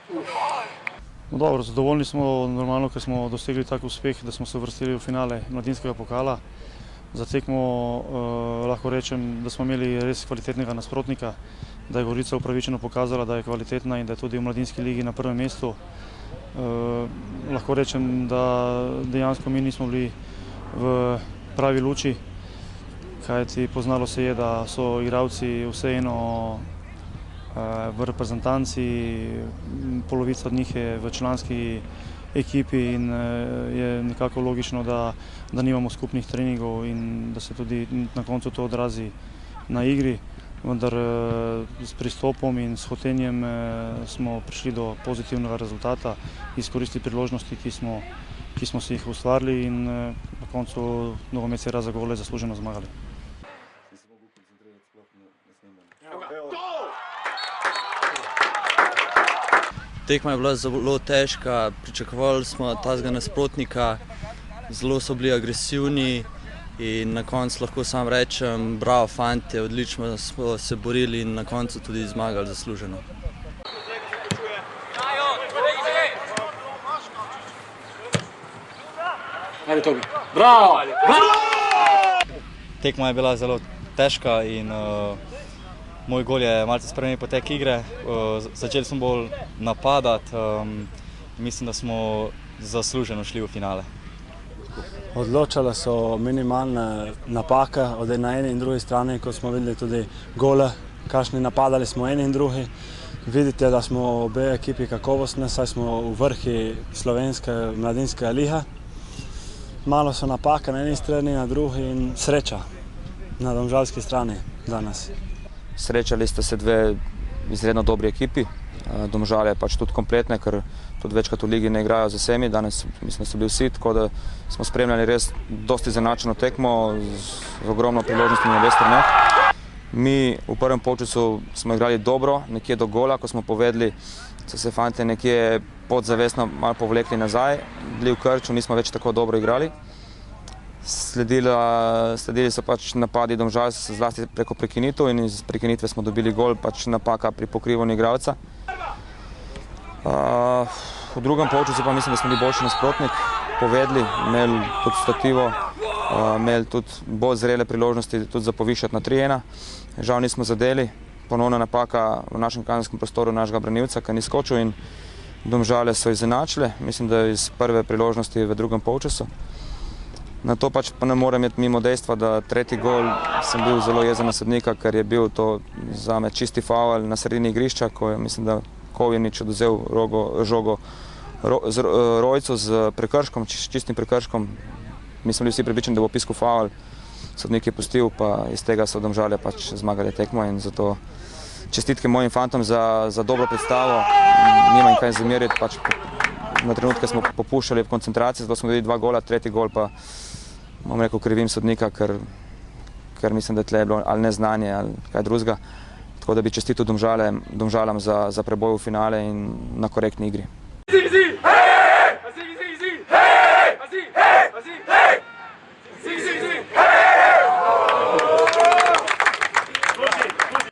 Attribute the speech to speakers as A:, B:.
A: No dobro, zadovoljni smo normalno, ker smo dosegli tak uspeh, da smo se uvrstili v finale mladinskega pokala. Za tekmo lahko rečem, da smo imeli res kvalitetnega nasprotnika, da je Gorica upravičeno pokazala, da je kvalitetna in da je tudi v mladinski ligi na prvem mestu. Lahko rečem, da dejansko mi nismo bili v pravi luči, kajti poznalo se je, da so igralci vseeno v reprezentanci, polovica od njih je v članski ekipi in je nekako logično, da nimamo skupnih treningov in da se tudi na koncu to odrazi na igri. Vendar s pristopom in s hotenjem smo prišli do pozitivnega rezultata, izkoristili priložnosti, ki smo si jih ustvarili in na koncu nogomet se je za gole zasluženo zmagali.
B: Tekma je bila zelo težka, pričakovali smo tazga nasprotnika, zelo so bili agresivni in na koncu lahko sam rečem, bravo fantje, odlično smo se borili in na koncu tudi zmagali zasluženo.
C: Ajde Tobi, bravo!
D: Tekma je bila zelo težka in moj gol je malce spremenil potek igre. Začeli smo bolj napadati, mislim, da smo zasluženo šli v finale.
E: Odločale so minimalne napake od na eni in drugi strani, ko smo videli tudi gole, kakšni napadali smo eni in drugi. Vidite, da smo obe ekipi kakovostne, saj smo v vrhi slovenske mladinske lige. Malo so napake na eni strani, na drugi in sreča na domžalski strani danes.
F: Srečali ste se dve izredno dobri ekipi. Domžale pač tudi kompletne, ker tudi večkrat v ligi ne igrajo z vsemi. Danes mislim, da so bili vsi, tako da smo spremljali res dosti izenačeno tekmo z ogromno priložnostmi na obeh straneh. Mi v prvem polčasu smo igrali dobro, nekje do gola, ko smo povedali, so se fantje nekje podzavestno malo povlekli nazaj, bili v krču, nismo več tako dobro igrali. Sledili so pač napadi Domžal, zlasti preko prekinitev in iz prekinitve smo dobili gol, pač napaka pri pokrivanju igralca. V drugem polčasu pa mislim, da smo bili boljši nasprotnik, povedali, imeli tudi stativo, imeli tudi bolj zrele priložnosti tudi za povišati na 3-1. Žal nismo zadeli, ponovna napaka v našem kazenskem prostoru našega branilca, ki ni skočil in Domžale so izenačile, mislim, da iz prve priložnosti v drugem polčasu. Na to pač pa ne morem imeti mimo dejstva, da tretji gol sem bil zelo jezen na sodnika, ker je bil to zame čisti faul na sredini igrišča, ko je, mislim, da Kovjenič odvzel žogo Rojcu z prekrškom, čistim prekrškom. Mi smo bili vsi prepričani, da bo piskal faul, sodnik je pustil, pa iz tega so Domžale pač zmagali tekmo in zato čestitke mojim fantom za dobro predstavo. Nimam kaj zameriti, pač na trenutke smo popuščali v koncentraciji, zato smo dobili 2 gola, tretji gol pa, bom rekel, krivim sodnika, ker mislim, da tle je bilo ali neznanje ali kaj drugega. Tako da bi čestitil Domžalam za preboj v finale in na korektni igri.